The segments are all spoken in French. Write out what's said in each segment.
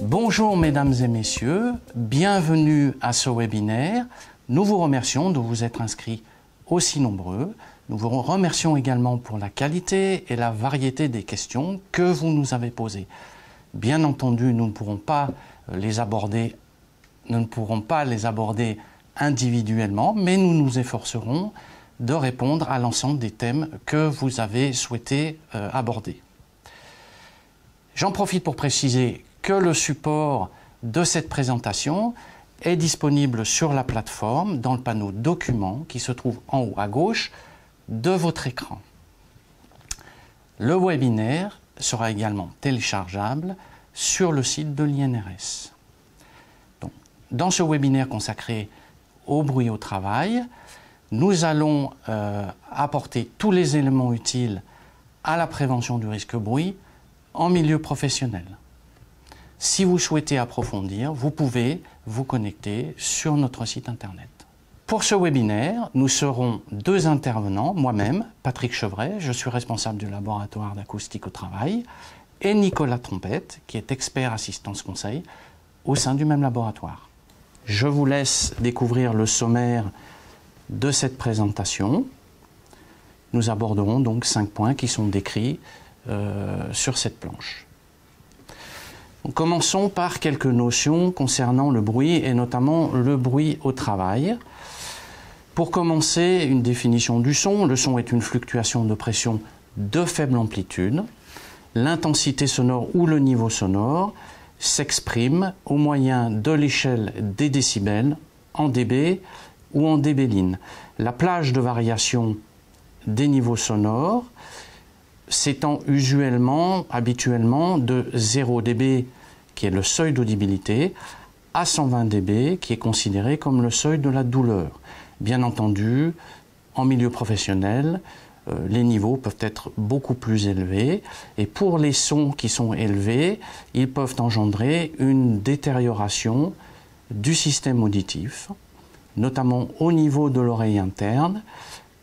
Bonjour mesdames et messieurs, bienvenue à ce webinaire. Nous vous remercions de vous être inscrits aussi nombreux. Nous vous remercions également pour la qualité et la variété des questions que vous nous avez posées. Bien entendu, nous ne pourrons pas les aborder individuellement, mais nous nous efforcerons de répondre à l'ensemble des thèmes que vous avez souhaité aborder. J'en profite pour préciser que le support de cette présentation est disponible sur la plateforme dans le panneau Documents qui se trouve en haut à gauche de votre écran. Le webinaire sera également téléchargeable sur le site de l'INRS. Dans ce webinaire consacré au bruit au travail, nous allons apporter tous les éléments utiles à la prévention du risque bruit en milieu professionnel. Si vous souhaitez approfondir, vous pouvez vous connecter sur notre site internet. Pour ce webinaire, nous serons deux intervenants, moi-même, Patrick Chevret, je suis responsable du laboratoire d'acoustique au travail, et Nicolas Trompette, qui est expert assistance conseil au sein du même laboratoire. Je vous laisse découvrir le sommaire de cette présentation. Nous aborderons donc 5 points qui sont décrits sur cette planche. Commençons par quelques notions concernant le bruit et notamment le bruit au travail. Pour commencer, une définition du son. Le son est une fluctuation de pression de faible amplitude. L'intensité sonore ou le niveau sonore s'exprime au moyen de l'échelle des décibels en dB ou en dBline. La plage de variation des niveaux sonores s'étend habituellement de 0 dB, qui est le seuil d'audibilité, à 120 dB, qui est considéré comme le seuil de la douleur. Bien entendu, en milieu professionnel, les niveaux peuvent être beaucoup plus élevés, et pour les sons qui sont élevés, ils peuvent engendrer une détérioration du système auditif, notamment au niveau de l'oreille interne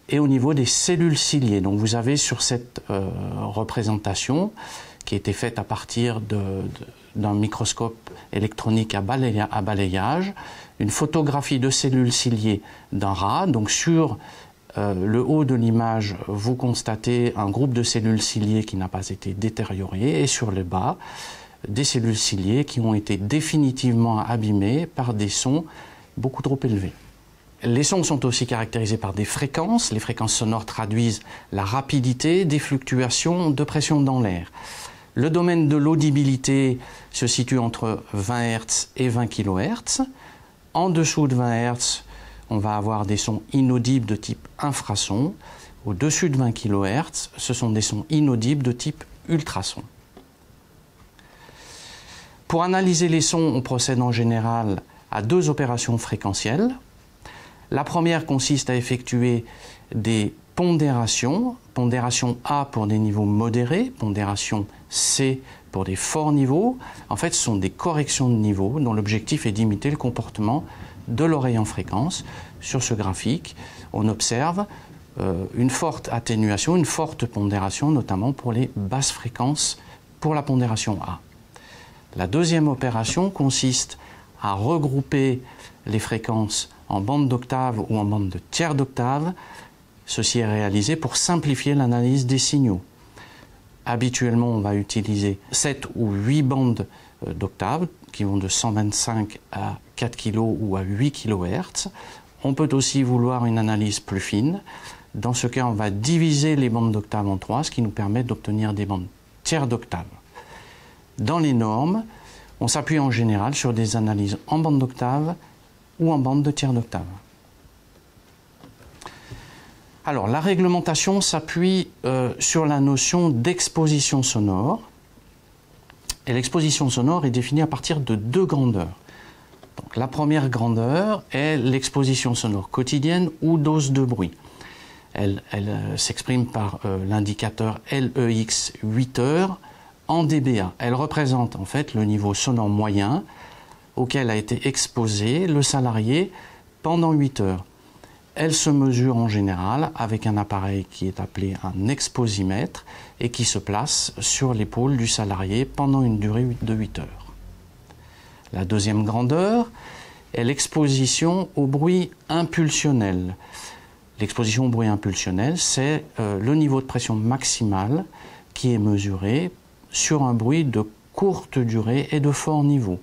et au niveau des cellules ciliées. Donc vous avez sur cette représentation, qui a été faite à partir d'un microscope électronique à balayage, une photographie de cellules ciliées d'un rat. Donc sur le haut de l'image, vous constatez un groupe de cellules ciliées qui n'a pas été détérioré, et sur le bas, des cellules ciliées qui ont été définitivement abîmées par des sons beaucoup trop élevés. Les sons sont aussi caractérisés par des fréquences. Les fréquences sonores traduisent la rapidité des fluctuations de pression dans l'air. Le domaine de l'audibilité se situe entre 20 Hz et 20 kHz. En dessous de 20 Hz, on va avoir des sons inaudibles de type infrason. Au-dessus de 20 kHz, ce sont des sons inaudibles de type ultrason. Pour analyser les sons, on procède en général à 2 opérations fréquentielles. La première consiste à effectuer des pondérations, pondération A pour des niveaux modérés, pondération C pour des forts niveaux. En fait, ce sont des corrections de niveau dont l'objectif est d'imiter le comportement de l'oreille en fréquence. Sur ce graphique, on observe une forte atténuation, une forte pondération, notamment pour les basses fréquences pour la pondération A. La deuxième opération consiste à regrouper les fréquences en bande d'octave ou en bande de tiers d'octave. Ceci est réalisé pour simplifier l'analyse des signaux. Habituellement, on va utiliser 7 ou 8 bandes d'octave qui vont de 125 à 4 kg ou à 8 kHz. On peut aussi vouloir une analyse plus fine. Dans ce cas, on va diviser les bandes d'octave en 3, ce qui nous permet d'obtenir des bandes tiers d'octave. Dans les normes, on s'appuie en général sur des analyses en bande d'octave ou en bande de tiers d'octave. Alors, la réglementation s'appuie sur la notion d'exposition sonore. Et l'exposition sonore est définie à partir de 2 grandeurs. Donc, la première grandeur est l'exposition sonore quotidienne ou dose de bruit. Elle s'exprime par l'indicateur LEX 8 heures en dBA. Elle représente en fait le niveau sonore moyen auquel a été exposé le salarié pendant 8 heures. Elle se mesure en général avec un appareil qui est appelé un exposimètre et qui se place sur l'épaule du salarié pendant une durée de 8 heures. La deuxième grandeur est l'exposition au bruit impulsionnel. L'exposition au bruit impulsionnel, c'est le niveau de pression maximale qui est mesuré sur un bruit de courte durée et de fort niveau.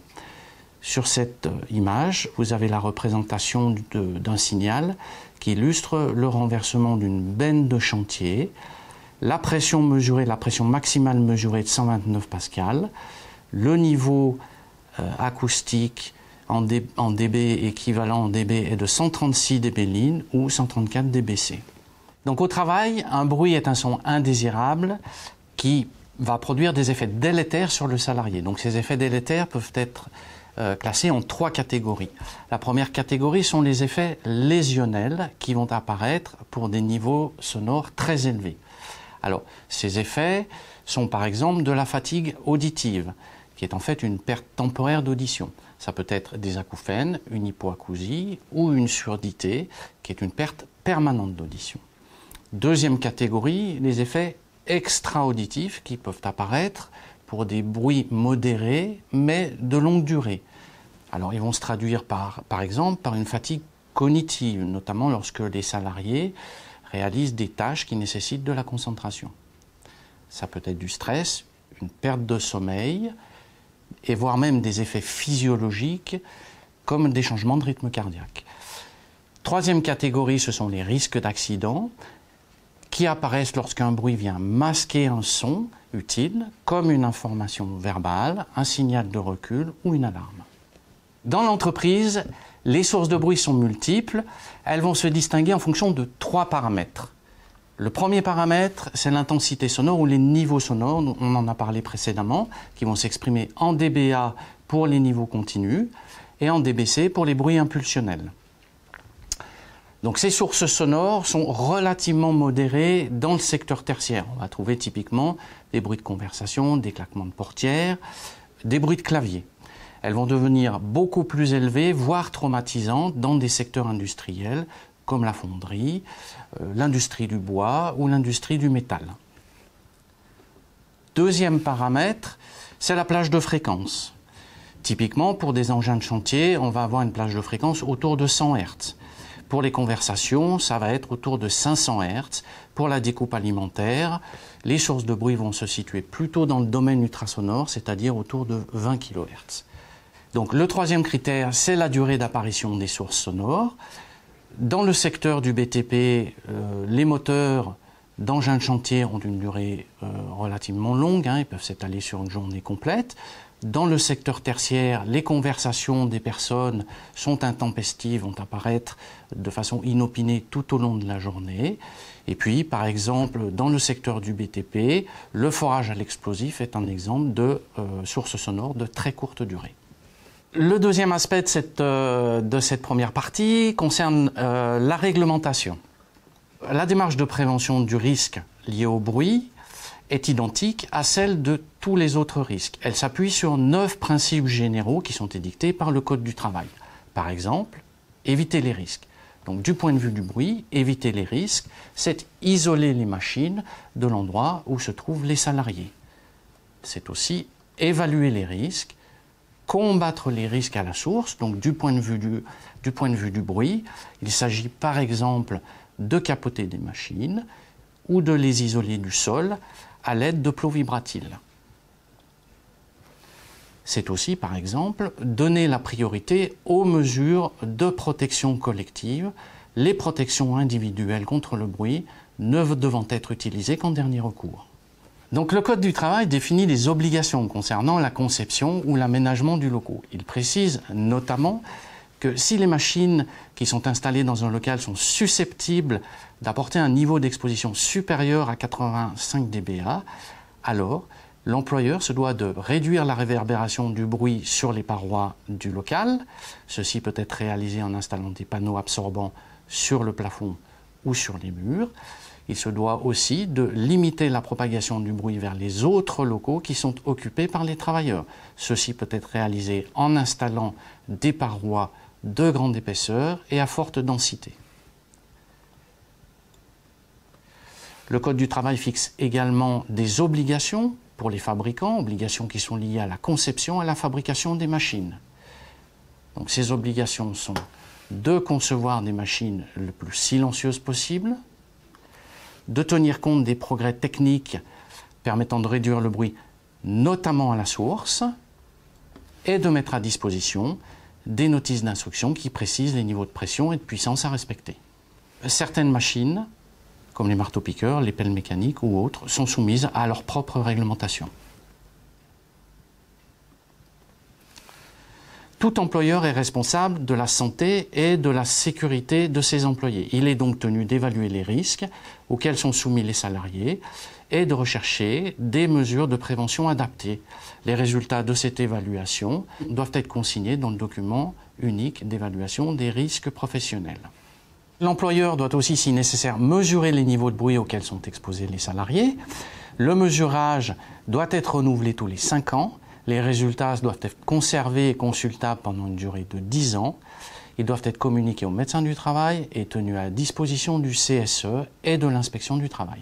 Sur cette image, vous avez la représentation d'un signal qui illustre le renversement d'une benne de chantier, la pression mesurée, la pression maximale mesurée de 129 pascal, le niveau acoustique en dB équivalent en dB est de 136 dBin ou 134 dBc. Donc au travail, un bruit est un son indésirable qui va produire des effets délétères sur le salarié. Donc ces effets délétères peuvent être classés en 3 catégories. La première catégorie sont les effets lésionnels qui vont apparaître pour des niveaux sonores très élevés. Alors, ces effets sont par exemple de la fatigue auditive, qui est en fait une perte temporaire d'audition. Ça peut être des acouphènes, une hypoacousie ou une surdité, qui est une perte permanente d'audition. Deuxième catégorie, les effets extra-auditifs qui peuvent apparaître pour des bruits modérés, mais de longue durée. Alors, ils vont se traduire par exemple par une fatigue cognitive, notamment lorsque les salariés réalisent des tâches qui nécessitent de la concentration. Ça peut être du stress, une perte de sommeil, et voire même des effets physiologiques, comme des changements de rythme cardiaque. Troisième catégorie, ce sont les risques d'accident, qui apparaissent lorsqu'un bruit vient masquer un son utile, comme une information verbale, un signal de recul ou une alarme. Dans l'entreprise, les sources de bruit sont multiples. Elles vont se distinguer en fonction de 3 paramètres. Le premier paramètre, c'est l'intensité sonore ou les niveaux sonores, on en a parlé précédemment, qui vont s'exprimer en dBA pour les niveaux continus et en dBc pour les bruits impulsionnels. Donc ces sources sonores sont relativement modérées dans le secteur tertiaire. On va trouver typiquement des bruits de conversation, des claquements de portières, des bruits de clavier. Elles vont devenir beaucoup plus élevées, voire traumatisantes, dans des secteurs industriels comme la fonderie, l'industrie du bois ou l'industrie du métal. Deuxième paramètre, c'est la plage de fréquence. Typiquement, pour des engins de chantier, on va avoir une plage de fréquence autour de 100 Hz. Pour les conversations, ça va être autour de 500 Hz. Pour la découpe alimentaire, les sources de bruit vont se situer plutôt dans le domaine ultrasonore, c'est-à-dire autour de 20 kHz. Donc le troisième critère, c'est la durée d'apparition des sources sonores. Dans le secteur du BTP, les moteurs d'engins de chantier ont une durée relativement longue, ils peuvent s'étaler sur une journée complète. Dans le secteur tertiaire, les conversations des personnes sont intempestives, vont apparaître de façon inopinée tout au long de la journée. Et puis, par exemple, dans le secteur du BTP, le forage à l'explosif est un exemple de source sonore de très courte durée. Le deuxième aspect de cette première partie concerne la réglementation. La démarche de prévention du risque lié au bruit est identique à celle de tous les autres risques. Elle s'appuie sur 9 principes généraux qui sont édictés par le Code du travail. Par exemple, éviter les risques. Donc du point de vue du bruit, éviter les risques, c'est isoler les machines de l'endroit où se trouvent les salariés. C'est aussi évaluer les risques, combattre les risques à la source, donc du point de vue du bruit. Il s'agit par exemple de capoter des machines ou de les isoler du sol à l'aide de plots vibratiles. C'est aussi, par exemple, donner la priorité aux mesures de protection collective, les protections individuelles contre le bruit ne devant être utilisées qu'en dernier recours. Donc le Code du travail définit les obligations concernant la conception ou l'aménagement du local. Il précise notamment que si les machines qui sont installées dans un local sont susceptibles d'apporter un niveau d'exposition supérieur à 85 dBA, alors l'employeur se doit de réduire la réverbération du bruit sur les parois du local. Ceci peut être réalisé en installant des panneaux absorbants sur le plafond ou sur les murs. Il se doit aussi de limiter la propagation du bruit vers les autres locaux qui sont occupés par les travailleurs. Ceci peut être réalisé en installant des parois de grande épaisseur et à forte densité. Le Code du travail fixe également des obligations pour les fabricants, obligations qui sont liées à la conception et à la fabrication des machines. Donc ces obligations sont de concevoir des machines le plus silencieuses possible, de tenir compte des progrès techniques permettant de réduire le bruit, notamment à la source, et de mettre à disposition des notices d'instruction qui précisent les niveaux de pression et de puissance à respecter. Certaines machines, comme les marteaux-piqueurs, les pelles mécaniques ou autres, sont soumises à leur propre réglementation. Tout employeur est responsable de la santé et de la sécurité de ses employés. Il est donc tenu d'évaluer les risques auxquels sont soumis les salariés et de rechercher des mesures de prévention adaptées. Les résultats de cette évaluation doivent être consignés dans le document unique d'évaluation des risques professionnels. L'employeur doit aussi, si nécessaire, mesurer les niveaux de bruit auxquels sont exposés les salariés. Le mesurage doit être renouvelé tous les 5 ans. Les résultats doivent être conservés et consultables pendant une durée de 10 ans. Ils doivent être communiqués au médecin du travail et tenus à la disposition du CSE et de l'inspection du travail.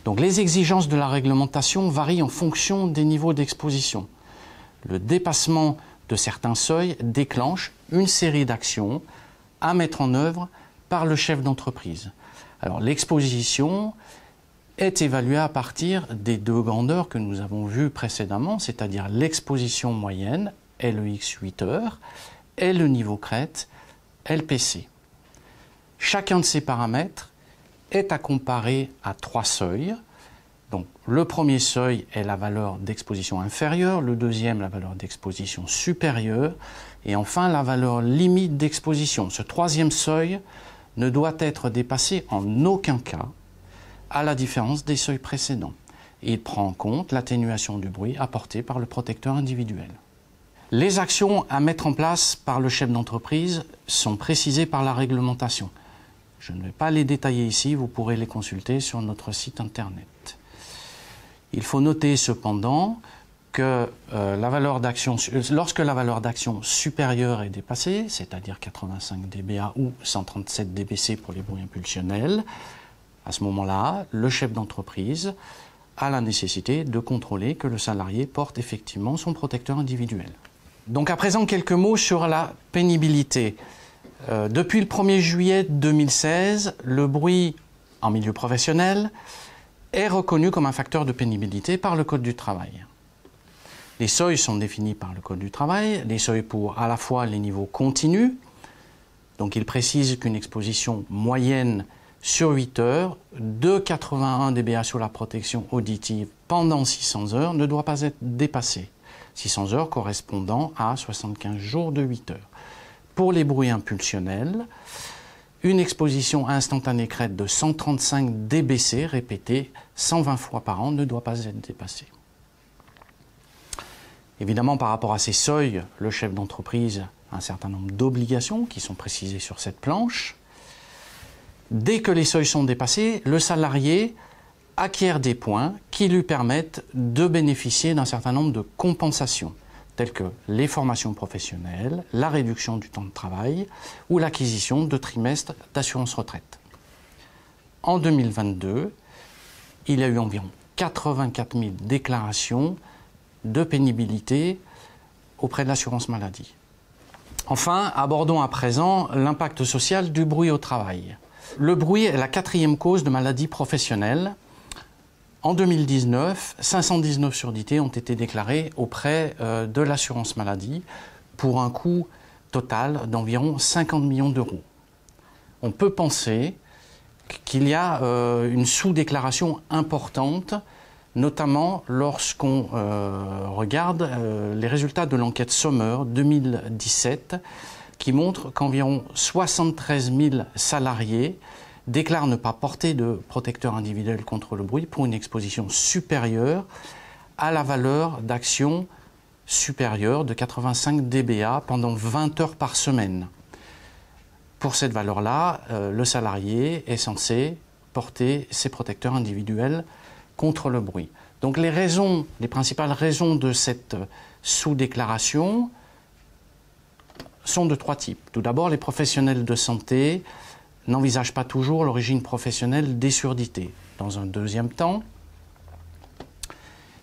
Donc les exigences de la réglementation varient en fonction des niveaux d'exposition. Le dépassement de certains seuils déclenche une série d'actions à mettre en œuvre par le chef d'entreprise. Alors l'exposition est évaluée à partir des 2 grandeurs que nous avons vues précédemment, c'est-à-dire l'exposition moyenne, LEX 8 heures, et le niveau crête, LPC. Chacun de ces paramètres est à comparer à 3 seuils. Donc, le premier seuil est la valeur d'exposition inférieure, le deuxième la valeur d'exposition supérieure, et enfin la valeur limite d'exposition. Ce troisième seuil ne doit être dépassé en aucun cas, à la différence des seuils précédents. Et il prend en compte l'atténuation du bruit apportée par le protecteur individuel. Les actions à mettre en place par le chef d'entreprise sont précisées par la réglementation. Je ne vais pas les détailler ici, vous pourrez les consulter sur notre site internet. Il faut noter cependant que lorsque la valeur d'action supérieure est dépassée, c'est-à-dire 85 dBA ou 137 dBc pour les bruits impulsionnels, à ce moment-là, le chef d'entreprise a la nécessité de contrôler que le salarié porte effectivement son protecteur individuel. Donc à présent, quelques mots sur la pénibilité. Depuis le 1er juillet 2016, le bruit en milieu professionnel est reconnu comme un facteur de pénibilité par le Code du travail. Les seuils sont définis par le Code du travail, les seuils pour à la fois les niveaux continus, donc il précise qu'une exposition moyenne sur 8 heures de 81 dBA sur la protection auditive pendant 600 heures ne doit pas être dépassée. 600 heures correspondant à 75 jours de 8 heures. Pour les bruits impulsionnels, une exposition instantanée crête de 135 dBc répétée 120 fois par an ne doit pas être dépassée. Évidemment, par rapport à ces seuils, le chef d'entreprise a un certain nombre d'obligations qui sont précisées sur cette planche. Dès que les seuils sont dépassés, le salarié acquiert des points qui lui permettent de bénéficier d'un certain nombre de compensations, telles que les formations professionnelles, la réduction du temps de travail ou l'acquisition de trimestres d'assurance retraite. En 2022, il y a eu environ 84 000 déclarations de pénibilité auprès de l'assurance maladie. Enfin, abordons à présent l'impact social du bruit au travail. Le bruit est la 4e cause de maladie professionnelle. En 2019, 519 surdités ont été déclarées auprès de l'assurance maladie pour un coût total d'environ 50 millions d'euros. On peut penser qu'il y a une sous-déclaration importante, notamment lorsqu'on regarde les résultats de l'enquête Sommer 2017 qui montre qu'environ 73 000 salariés déclarent ne pas porter de protecteur individuel contre le bruit pour une exposition supérieure à la valeur d'action supérieure de 85 dBA pendant 20 heures par semaine. Pour cette valeur-là, le salarié est censé porter ses protecteurs individuels contre le bruit. Donc les principales raisons de cette sous-déclaration sont de 3 types. Tout d'abord, les professionnels de santé n'envisage pas toujours l'origine professionnelle des surdités. Dans un deuxième temps,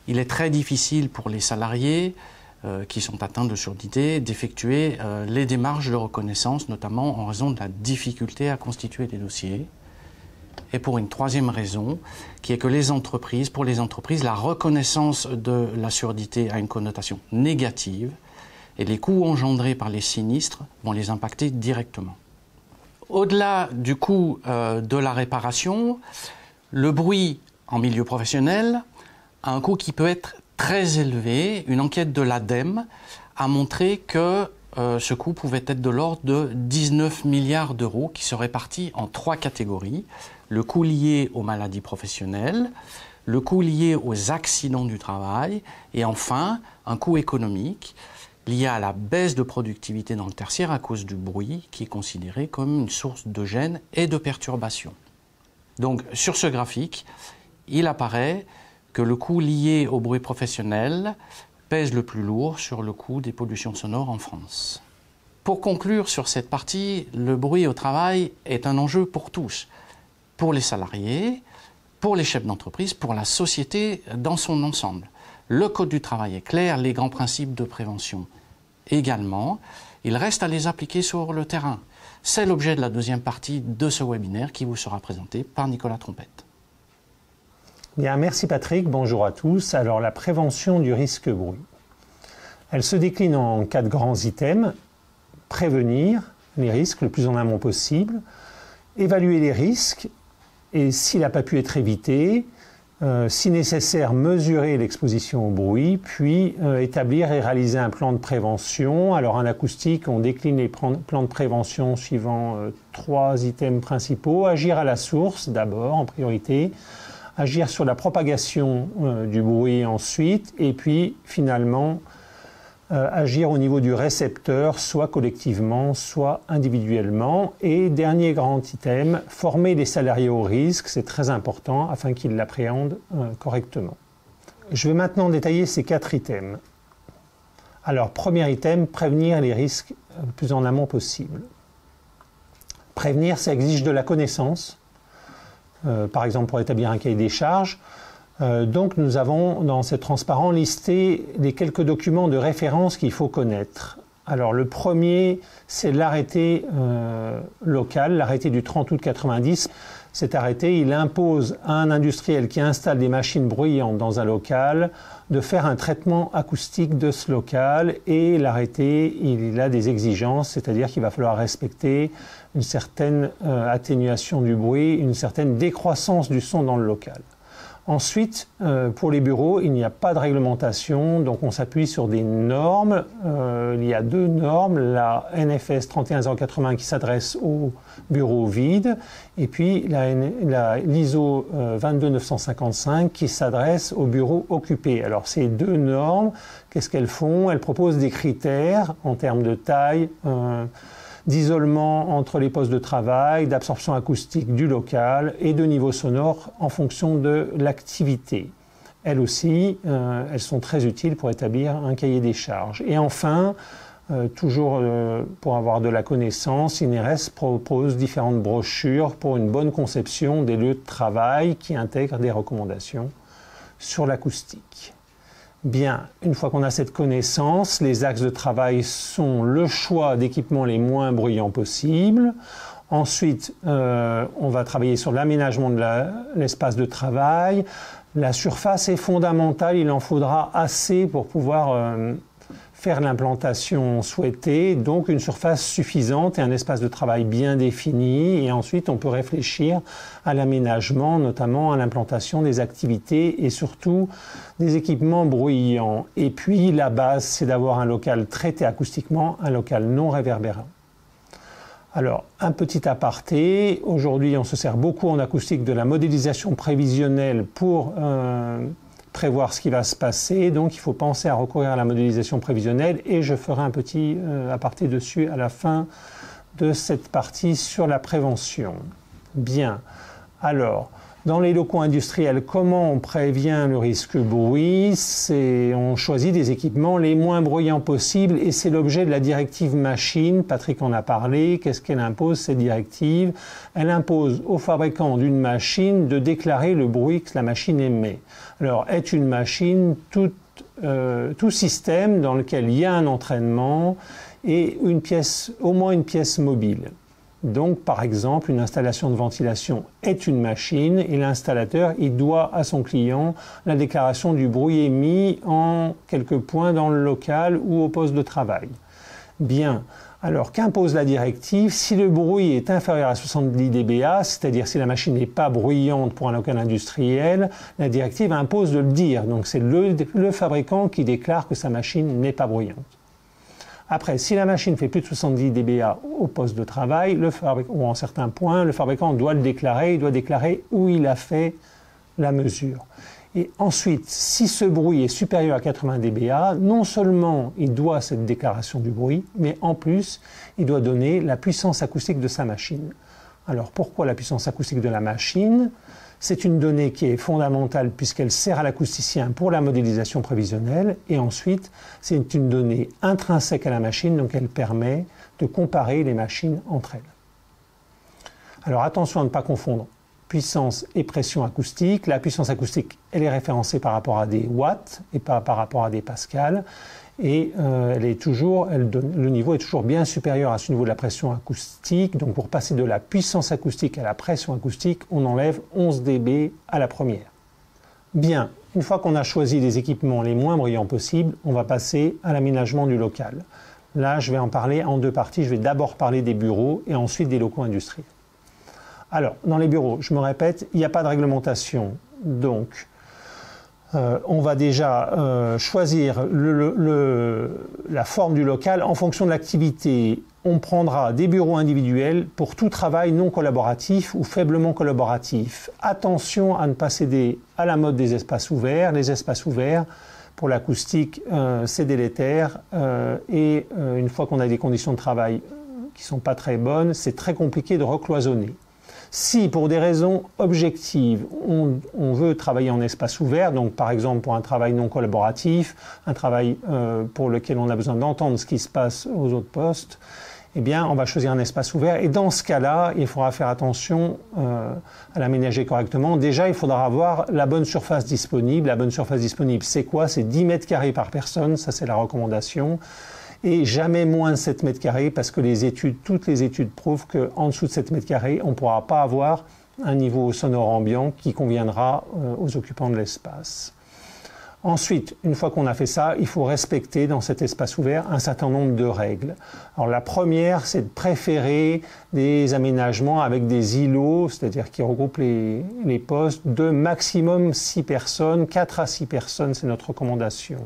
il est très difficile pour les salariés qui sont atteints de surdité d'effectuer les démarches de reconnaissance, notamment en raison de la difficulté à constituer des dossiers. Et pour une troisième raison, qui est que pour les entreprises, la reconnaissance de la surdité a une connotation négative et les coûts engendrés par les sinistres vont les impacter directement. Au-delà du coût de la réparation, le bruit en milieu professionnel a un coût qui peut être très élevé. Une enquête de l'ADEME a montré que ce coût pouvait être de l'ordre de 19 milliards d'euros qui se répartit en 3 catégories. Le coût lié aux maladies professionnelles, le coût lié aux accidents du travail et enfin un coût économique lié à la baisse de productivité dans le tertiaire à cause du bruit qui est considéré comme une source de gêne et de perturbation. Donc sur ce graphique, il apparaît que le coût lié au bruit professionnel pèse le plus lourd sur le coût des pollutions sonores en France. Pour conclure sur cette partie, le bruit au travail est un enjeu pour tous, pour les salariés, pour les chefs d'entreprise, pour la société dans son ensemble. Le Code du travail est clair, les grands principes de prévention également. Il reste à les appliquer sur le terrain. C'est l'objet de la deuxième partie de ce webinaire qui vous sera présenté par Nicolas Trompette. Bien, merci Patrick, bonjour à tous. Alors la prévention du risque bruit. Elle se décline en 4 grands items. Prévenir les risques le plus en amont possible, évaluer les risques et s'il n'a pas pu être évité, si nécessaire mesurer l'exposition au bruit, puis établir et réaliser un plan de prévention. Alors en acoustique, on décline les plans de prévention suivant 3 items principaux. Agir à la source d'abord en priorité, agir sur la propagation du bruit ensuite, et puis finalement agir au niveau du récepteur, soit collectivement, soit individuellement. Et dernier grand item, former les salariés au risque, c'est très important afin qu'ils l'appréhendent correctement. Je vais maintenant détailler ces 4 items. Alors, premier item, prévenir les risques le plus en amont possible. Prévenir, ça exige de la connaissance, par exemple pour établir un cahier des charges. Donc nous avons dans ce transparent listé les quelques documents de référence qu'il faut connaître. Alors le premier, c'est l'arrêté local, l'arrêté du 30 août 90. Cet arrêté, il impose à un industriel qui installe des machines bruyantes dans un local de faire un traitement acoustique de ce local, et l'arrêté, il a des exigences, c'est-à-dire qu'il va falloir respecter une certaine atténuation du bruit, une certaine décroissance du son dans le local. Ensuite, pour les bureaux, il n'y a pas de réglementation, donc on s'appuie sur des normes. Il y a 2 normes, la NFS 31080 qui s'adresse aux bureaux vides, et puis l'ISO 22955 qui s'adresse aux bureaux occupés. Alors ces 2 normes, qu'est-ce qu'elles font? Elles proposent des critères en termes de taille, d'isolement entre les postes de travail, d'absorption acoustique du local et de niveau sonore en fonction de l'activité. Elles aussi, elles sont très utiles pour établir un cahier des charges. Et enfin, toujours pour avoir de la connaissance, INRS propose différentes brochures pour une bonne conception des lieux de travail qui intègrent des recommandations sur l'acoustique. Bien, une fois qu'on a cette connaissance, les axes de travail sont le choix d'équipements les moins bruyants possibles. Ensuite, on va travailler sur l'aménagement de l'espace de travail. La surface est fondamentale, il en faudra assez pour pouvoir faire l'implantation souhaitée, donc une surface suffisante et un espace de travail bien défini. Et ensuite, on peut réfléchir à l'aménagement, notamment à l'implantation des activités et surtout des équipements bruyants. Et puis, la base, c'est d'avoir un local traité acoustiquement, un local non réverbérant. Alors, un petit aparté. Aujourd'hui, on se sert beaucoup en acoustique de la modélisation prévisionnelle pour prévoir ce qui va se passer, donc il faut penser à recourir à la modélisation prévisionnelle, et je ferai un petit aparté dessus à la fin de cette partie sur la prévention. Bien, alors, Dans les locaux industriels, comment on prévient le risque bruit? On choisit des équipements les moins bruyants possibles et c'est l'objet de la directive machine. Patrick en a parlé. Qu'est-ce qu'elle impose, cette directive? Elle impose aux fabricants d'une machine de déclarer le bruit que la machine émet. Alors, est une machine tout système dans lequel il y a un entraînement et au moins une pièce mobile. Donc, par exemple, une installation de ventilation est une machine et l'installateur, il doit à son client la déclaration du bruit émis en quelques points dans le local ou au poste de travail. Bien. Alors, qu'impose la directive? Si le bruit est inférieur à 70 dBA, c'est-à-dire si la machine n'est pas bruyante pour un local industriel, la directive impose de le dire. Donc, c'est le fabricant qui déclare que sa machine n'est pas bruyante. Après, si la machine fait plus de 70 dBA au poste de travail, ou en certains points, le fabricant doit le déclarer, il doit déclarer où il a fait la mesure. Et ensuite, si ce bruit est supérieur à 80 dBA, non seulement il doit cette déclaration du bruit, mais en plus, il doit donner la puissance acoustique de sa machine. Alors pourquoi la puissance acoustique de la machine? C'est une donnée qui est fondamentale puisqu'elle sert à l'acousticien pour la modélisation prévisionnelle et ensuite c'est une donnée intrinsèque à la machine, donc elle permet de comparer les machines entre elles. Alors attention à ne pas confondre puissance et pression acoustique. La puissance acoustique, elle est référencée par rapport à des watts et pas par rapport à des pascals. Et le niveau est toujours bien supérieur à ce niveau de la pression acoustique. Donc pour passer de la puissance acoustique à la pression acoustique, on enlève 11 dB à la première. Bien, une fois qu'on a choisi les équipements les moins bruyants possibles, on va passer à l'aménagement du local. Là, je vais en parler en deux parties. Je vais d'abord parler des bureaux et ensuite des locaux industriels. Alors, dans les bureaux, je me répète, il n'y a pas de réglementation. Donc, on va déjà choisir la forme du local en fonction de l'activité. On prendra des bureaux individuels pour tout travail non collaboratif ou faiblement collaboratif. Attention à ne pas céder à la mode des espaces ouverts. Les espaces ouverts, pour l'acoustique, c'est délétère. Une fois qu'on a des conditions de travail qui ne sont pas très bonnes, c'est très compliqué de recloisonner. Si, pour des raisons objectives, on veut travailler en espace ouvert, donc par exemple pour un travail non collaboratif, un travail pour lequel on a besoin d'entendre ce qui se passe aux autres postes, eh bien, on va choisir un espace ouvert. Et dans ce cas-là, il faudra faire attention à l'aménager correctement. Déjà, il faudra avoir la bonne surface disponible. La bonne surface disponible, c'est quoi? C'est 10 mètres carrés par personne, ça c'est la recommandation. Et jamais moins de 7 mètres carrés parce que toutes les études prouvent qu'en dessous de 7 mètres carrés, on ne pourra pas avoir un niveau sonore ambiant qui conviendra aux occupants de l'espace. Ensuite, une fois qu'on a fait ça, il faut respecter dans cet espace ouvert un certain nombre de règles. Alors la première, c'est de préférer des aménagements avec des îlots, c'est-à-dire qui regroupent les postes de maximum 6 personnes, 4 à 6 personnes, c'est notre recommandation.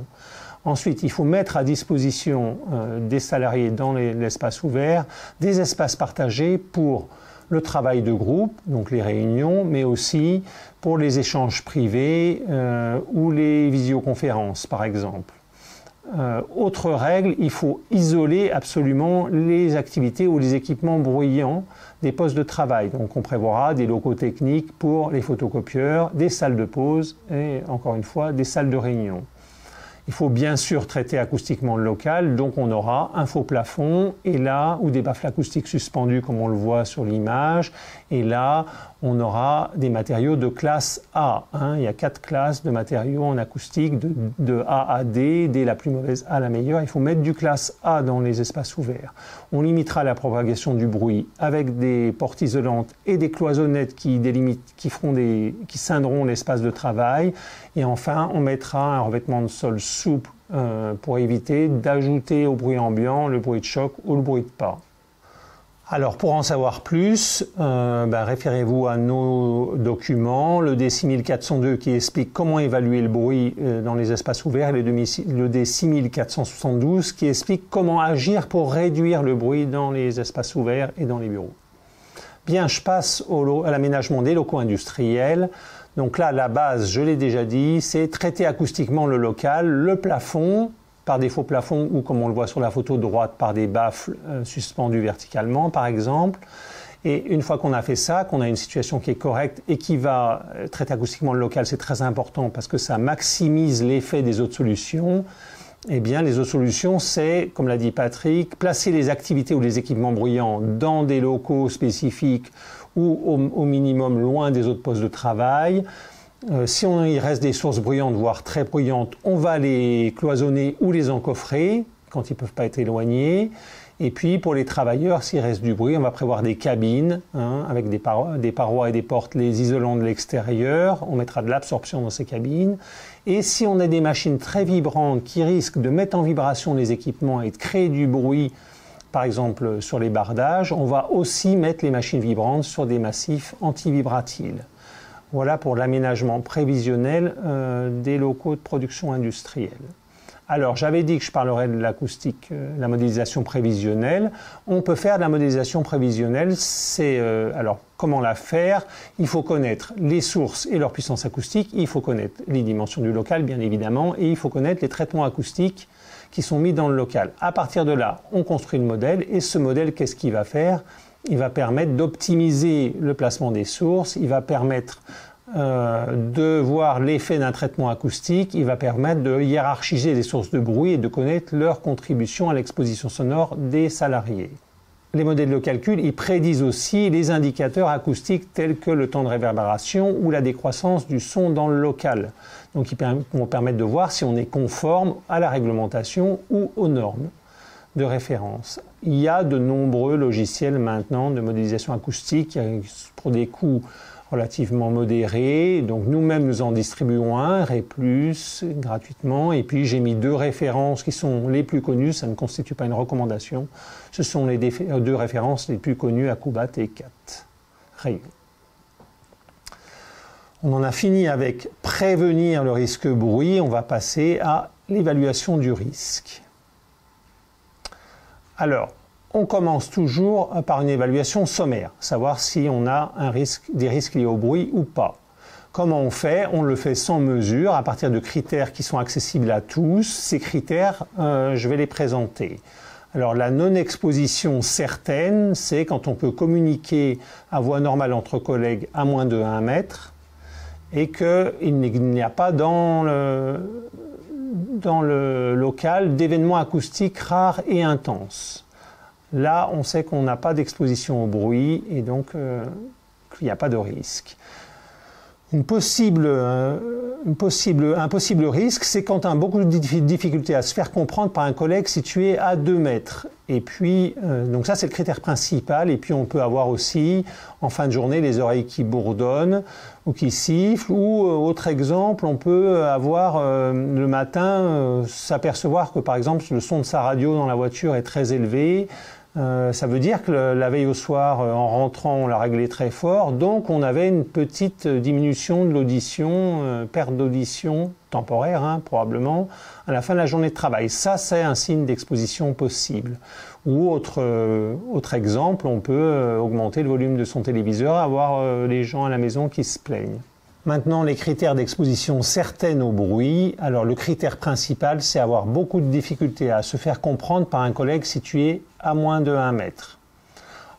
Ensuite, il faut mettre à disposition des salariés dans l'espace ouvert des espaces partagés pour le travail de groupe, donc les réunions, mais aussi pour les échanges privés ou les visioconférences, par exemple. Autre règle, il faut isoler absolument les activités ou les équipements bruyants des postes de travail. Donc on prévoira des locaux techniques pour les photocopieurs, des salles de pause et, encore une fois, des salles de réunion. Il faut bien sûr traiter acoustiquement le local, donc on aura un faux plafond et là, ou des baffles acoustiques suspendus comme on le voit sur l'image, et là on aura des matériaux de classe A. Il y a 4 classes de matériaux en acoustique, de A à D, D la plus mauvaise à la meilleure. Il faut mettre du classe A dans les espaces ouverts. On limitera la propagation du bruit avec des portes isolantes et des cloisonnettes qui scinderont l'espace de travail. Et enfin, on mettra un revêtement de sol souple pour éviter d'ajouter au bruit ambiant le bruit de choc ou le bruit de pas. Alors pour en savoir plus, référez-vous à nos documents, le D6402 qui explique comment évaluer le bruit dans les espaces ouverts et le D6472 qui explique comment agir pour réduire le bruit dans les espaces ouverts et dans les bureaux. Bien, je passe à l'aménagement des locaux industriels. Donc là, la base, je l'ai déjà dit, c'est traiter acoustiquement le local, le plafond, par des faux plafonds ou comme on le voit sur la photo de droite par des baffles suspendus verticalement par exemple. Et une fois qu'on a fait ça, qu'on a une situation qui est correcte et qui va traiter acoustiquement le local, c'est très important parce que ça maximise l'effet des autres solutions. Eh bien, les autres solutions, c'est, comme l'a dit Patrick, placer les activités ou les équipements bruyants dans des locaux spécifiques ou au minimum loin des autres postes de travail. Si il reste des sources bruyantes, voire très bruyantes, on va les cloisonner ou les encoffrer quand ils ne peuvent pas être éloignés. Et puis, pour les travailleurs, s'il reste du bruit, on va prévoir des cabines avec des parois et des portes les isolant de l'extérieur. On mettra de l'absorption dans ces cabines. Et si on a des machines très vibrantes qui risquent de mettre en vibration les équipements et de créer du bruit, par exemple sur les bardages, on va aussi mettre les machines vibrantes sur des massifs anti-vibratiles. Voilà pour l'aménagement prévisionnel des locaux de production industrielle. Alors, j'avais dit que je parlerais de l'acoustique, la modélisation prévisionnelle. On peut faire de la modélisation prévisionnelle. Alors, comment la faire? Il faut connaître les sources et leur puissance acoustique. Il faut connaître les dimensions du local, bien évidemment. Et il faut connaître les traitements acoustiques qui sont mis dans le local. À partir de là, on construit le modèle. Et ce modèle, qu'est-ce qu'il va faire? Il va permettre d'optimiser le placement des sources. Il va permettre de voir l'effet d'un traitement acoustique, il va permettre de hiérarchiser les sources de bruit et de connaître leur contribution à l'exposition sonore des salariés. Les modèles de calcul, ils prédisent aussi les indicateurs acoustiques tels que le temps de réverbération ou la décroissance du son dans le local. Donc ils vont permettre de voir si on est conforme à la réglementation ou aux normes de référence. Il y a de nombreux logiciels maintenant de modélisation acoustique pour des coûts relativement modéré. Donc nous-mêmes, nous en distribuons un, RE+, gratuitement. Et puis j'ai mis 2 références qui sont les plus connues. Ça ne constitue pas une recommandation. Ce sont les 2 références les plus connues, Akubat et Cat Rayon. On en a fini avec prévenir le risque bruit. On va passer à l'évaluation du risque. Alors, on commence toujours par une évaluation sommaire, savoir si on a des risques liés au bruit ou pas. Comment on fait? On le fait sans mesure, à partir de critères qui sont accessibles à tous. Ces critères, je vais les présenter. Alors la non-exposition certaine, c'est quand on peut communiquer à voix normale entre collègues à moins de 1 mètre et qu'il n'y a pas dans le local d'événements acoustiques rares et intenses. Là, on sait qu'on n'a pas d'exposition au bruit et donc qu'il n'y a pas de risque. Un possible risque, c'est quand on a beaucoup de difficultés à se faire comprendre par un collègue situé à 2 mètres. Et puis, donc ça c'est le critère principal. Et puis on peut avoir aussi, en fin de journée, les oreilles qui bourdonnent ou qui sifflent. Ou, autre exemple, on peut avoir le matin, s'apercevoir que par exemple le son de sa radio dans la voiture est très élevé. Ça veut dire que la veille au soir, en rentrant, on l'a réglé très fort, donc on avait une petite diminution de l'audition, perte d'audition temporaire, probablement, à la fin de la journée de travail. Ça, c'est un signe d'exposition possible. Ou autre exemple, on peut augmenter le volume de son téléviseur, avoir les gens à la maison qui se plaignent. Maintenant, les critères d'exposition certaine au bruit. Alors, le critère principal, c'est avoir beaucoup de difficultés à se faire comprendre par un collègue situé à moins de 1 mètre.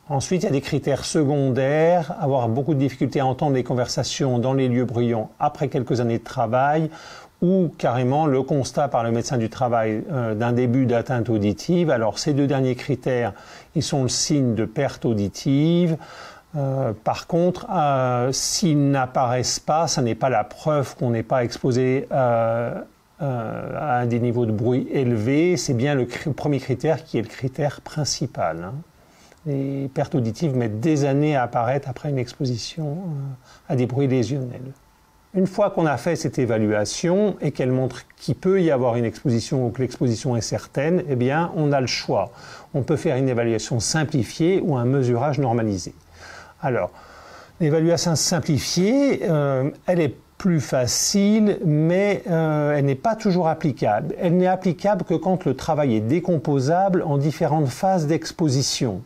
Ensuite, il y a des critères secondaires, avoir beaucoup de difficultés à entendre les conversations dans les lieux bruyants après quelques années de travail, ou carrément le constat par le médecin du travail d'un début d'atteinte auditive. Alors, ces 2 derniers critères, ils sont le signe de perte auditive. Par contre, s'ils n'apparaissent pas, ça n'est pas la preuve qu'on n'est pas exposé à des niveaux de bruit élevés. C'est bien le premier critère qui est le critère principal. Les pertes auditives mettent des années à apparaître après une exposition à des bruits lésionnels. Une fois qu'on a fait cette évaluation et qu'elle montre qu'il peut y avoir une exposition ou que l'exposition est certaine, eh bien, on a le choix. On peut faire une évaluation simplifiée ou un mesurage normalisé. Alors, l'évaluation simplifiée, elle est plus facile, mais elle n'est pas toujours applicable. Elle n'est applicable que quand le travail est décomposable en différentes phases d'exposition.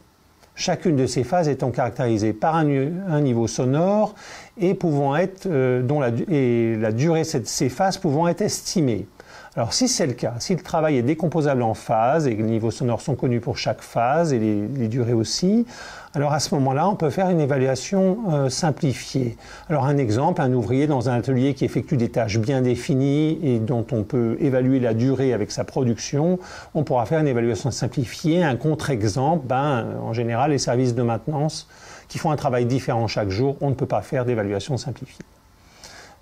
Chacune de ces phases étant caractérisée par un niveau sonore et pouvant être, la durée de ces phases pouvant être estimée. Alors si c'est le cas, si le travail est décomposable en phases et que les niveaux sonores sont connus pour chaque phase et les durées aussi, alors à ce moment-là, on peut faire une évaluation simplifiée. Alors un exemple, un ouvrier dans un atelier qui effectue des tâches bien définies et dont on peut évaluer la durée avec sa production, on pourra faire une évaluation simplifiée. Un contre-exemple, en général, les services de maintenance qui font un travail différent chaque jour, on ne peut pas faire d'évaluation simplifiée.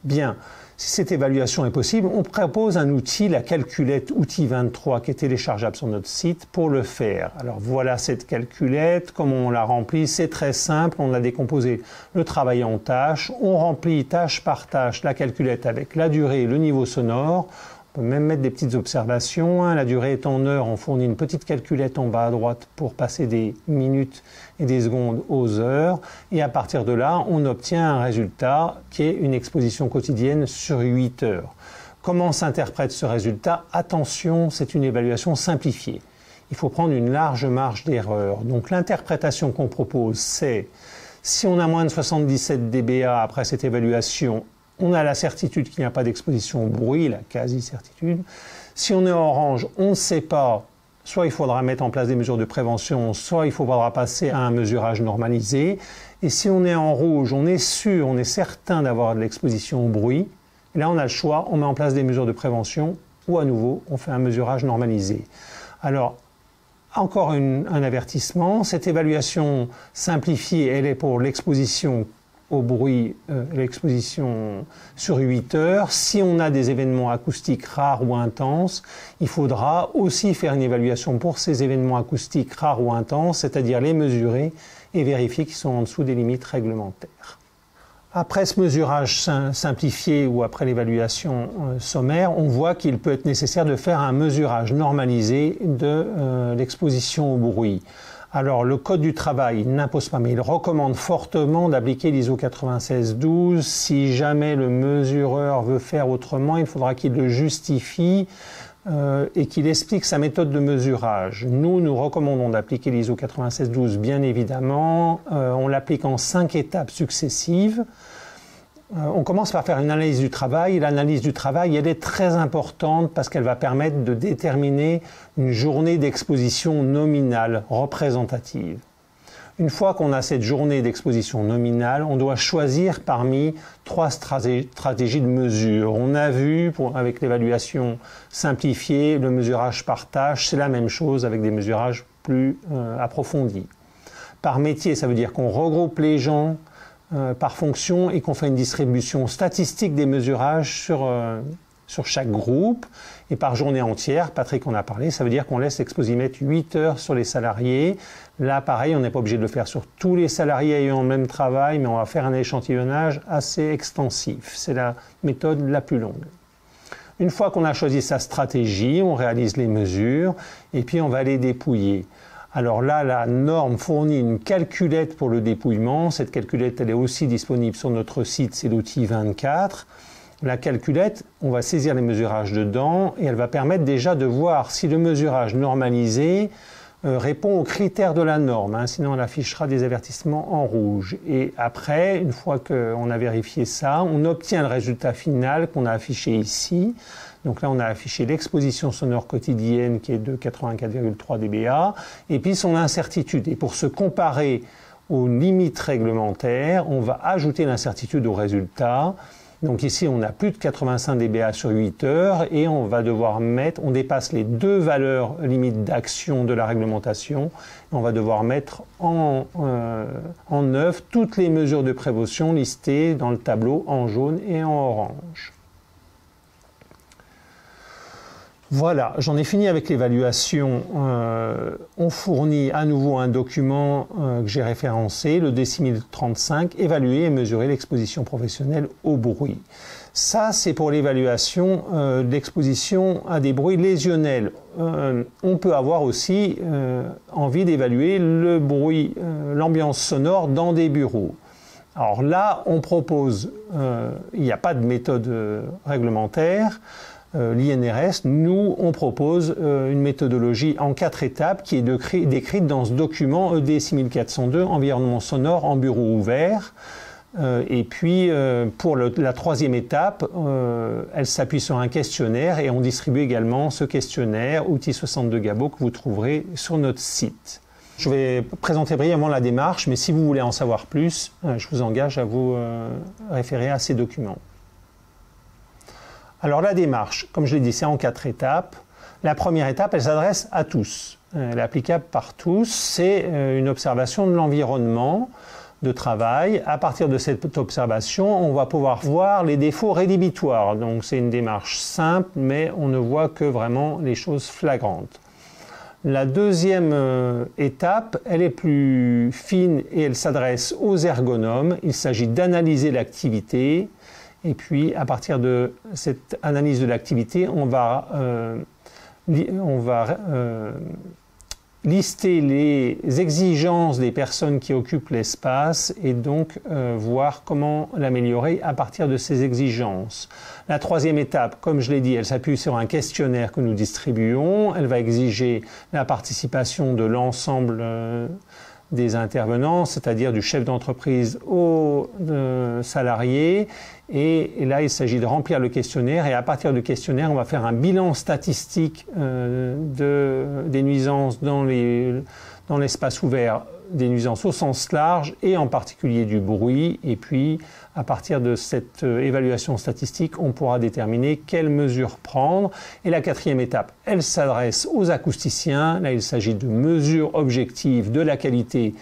Bien. Si cette évaluation est possible, on propose un outil, la calculette outil 23, qui est téléchargeable sur notre site pour le faire. Alors voilà cette calculette, comment on la remplit, c'est très simple, on a décomposé le travail en tâches, on remplit tâche par tâche la calculette avec la durée et le niveau sonore. On peut même mettre des petites observations. La durée est en heures, on fournit une petite calculette en bas à droite pour passer des minutes et des secondes aux heures. Et à partir de là, on obtient un résultat qui est une exposition quotidienne sur 8 heures. Comment s'interprète ce résultat? Attention, c'est une évaluation simplifiée. Il faut prendre une large marge d'erreur. Donc l'interprétation qu'on propose, c'est si on a moins de 77 dBA après cette évaluation, on a la certitude qu'il n'y a pas d'exposition au bruit, la quasi-certitude. Si on est orange, on ne sait pas. Soit il faudra mettre en place des mesures de prévention, soit il faudra passer à un mesurage normalisé. Et si on est en rouge, on est sûr, on est certain d'avoir de l'exposition au bruit. Et là, on a le choix, on met en place des mesures de prévention ou à nouveau, on fait un mesurage normalisé. Alors, encore un avertissement, cette évaluation simplifiée, elle est pour l'exposition au bruit, l'exposition sur 8 heures. Si on a des événements acoustiques rares ou intenses, il faudra aussi faire une évaluation pour ces événements acoustiques rares ou intenses, c'est-à-dire les mesurer et vérifier qu'ils sont en dessous des limites réglementaires. Après ce mesurage simplifié ou après l'évaluation sommaire, on voit qu'il peut être nécessaire de faire un mesurage normalisé de l'exposition au bruit. Alors, le Code du travail n'impose pas, mais il recommande fortement d'appliquer l'ISO 9612. Si jamais le mesureur veut faire autrement, il faudra qu'il le justifie et qu'il explique sa méthode de mesurage. Nous recommandons d'appliquer l'ISO 9612, bien évidemment. On l'applique en 5 étapes successives. On commence par faire une analyse du travail. L'analyse du travail, elle est très importante parce qu'elle va permettre de déterminer une journée d'exposition nominale représentative. Une fois qu'on a cette journée d'exposition nominale, on doit choisir parmi 3 stratégies de mesure. On a vu, avec l'évaluation simplifiée, le mesurage par tâche, c'est la même chose avec des mesurages plus approfondis. Par métier, ça veut dire qu'on regroupe les gens par fonction et qu'on fait une distribution statistique des mesurages sur chaque groupe. Et par journée entière, Patrick en a parlé, ça veut dire qu'on laisse l'exposimètre 8 heures sur les salariés. Là, pareil, on n'est pas obligé de le faire sur tous les salariés ayant le même travail, mais on va faire un échantillonnage assez extensif. C'est la méthode la plus longue. Une fois qu'on a choisi sa stratégie, on réalise les mesures et puis on va les dépouiller. Alors là, la norme fournit une calculette pour le dépouillement. Cette calculette, elle est aussi disponible sur notre site, c'est l'outil 24. La calculette, on va saisir les mesurages dedans et elle va permettre déjà de voir si le mesurage normalisé répond aux critères de la norme. Sinon, elle affichera des avertissements en rouge. Et après, une fois qu'on a vérifié ça, on obtient le résultat final qu'on a affiché ici. Donc là, on a affiché l'exposition sonore quotidienne qui est de 84,3 dBA et puis son incertitude. Et pour se comparer aux limites réglementaires, on va ajouter l'incertitude au résultat. Donc ici, on a plus de 85 dBA sur 8 heures et on va devoir on dépasse les 2 valeurs limites d'action de la réglementation. On va devoir mettre en œuvre toutes les mesures de prévention listées dans le tableau en jaune et en orange. Voilà, j'en ai fini avec l'évaluation. On fournit à nouveau un document que j'ai référencé, le D6035, évaluer et mesurer l'exposition professionnelle au bruit. Ça, c'est pour l'évaluation de l'exposition à des bruits lésionnels. On peut avoir aussi envie d'évaluer le bruit, l'ambiance sonore dans des bureaux. Alors là, on propose, il n'y a pas de méthode réglementaire. L'INRS, nous, on propose une méthodologie en 4 étapes qui est décrite dans ce document ED 6402, environnement sonore en bureau ouvert. Et puis, pour la troisième étape, elle s'appuie sur un questionnaire et on distribue également ce questionnaire, outil 62 Gabo, que vous trouverez sur notre site. Je vais présenter brièvement la démarche, mais si vous voulez en savoir plus, je vous engage à vous référer à ces documents. Alors la démarche, comme je l'ai dit, c'est en 4 étapes. La première étape, elle s'adresse à tous. Elle est applicable par tous. C'est une observation de l'environnement de travail. À partir de cette observation, on va pouvoir voir les défauts rédhibitoires. Donc c'est une démarche simple, mais on ne voit que vraiment les choses flagrantes. La deuxième étape, elle est plus fine et elle s'adresse aux ergonomes. Il s'agit d'analyser l'activité. Et puis, à partir de cette analyse de l'activité, on va lister les exigences des personnes qui occupent l'espace et donc voir comment l'améliorer à partir de ces exigences. La troisième étape, comme je l'ai dit, elle s'appuie sur un questionnaire que nous distribuons. Elle va exiger la participation de l'ensemble des intervenants, c'est-à-dire du chef d'entreprise aux salariés. Et là, il s'agit de remplir le questionnaire. Et à partir du questionnaire, on va faire un bilan statistique des nuisances dans l'espace ouvert, des nuisances au sens large et en particulier du bruit. Et puis, à partir de cette évaluation statistique, on pourra déterminer quelles mesures prendre. Et la quatrième étape, elle s'adresse aux acousticiens. Là, il s'agit de mesures objectives de la qualité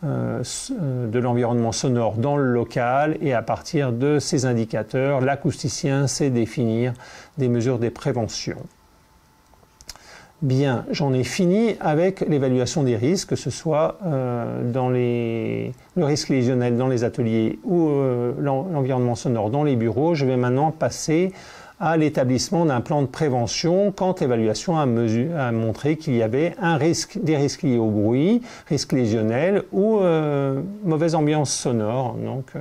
de l'environnement sonore dans le local. Et à partir de ces indicateurs, l'acousticien sait définir des mesures de prévention. Bien, j'en ai fini avec l'évaluation des risques, que ce soit le risque lésionnel dans les ateliers ou l'environnement sonore dans les bureaux. Je vais maintenant passer à l'établissement d'un plan de prévention quand l'évaluation a montré qu'il y avait des risques liés au bruit, risque lésionnel ou mauvaise ambiance sonore, donc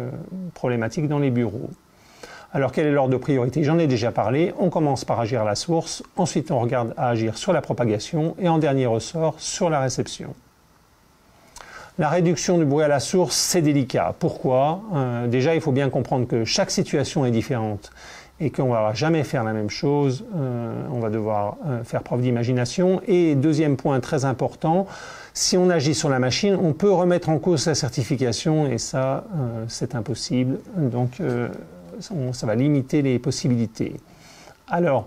problématique dans les bureaux. Alors, quel est l'ordre de priorité? J'en ai déjà parlé. On commence par agir à la source, ensuite on regarde à agir sur la propagation et en dernier ressort sur la réception. La réduction du bruit à la source, c'est délicat. Pourquoi? Déjà, il faut bien comprendre que chaque situation est différente et qu'on ne va jamais faire la même chose. On va devoir faire preuve d'imagination. Et deuxième point très important, si on agit sur la machine, on peut remettre en cause sa certification et ça, c'est impossible. Donc, ça va limiter les possibilités. Alors,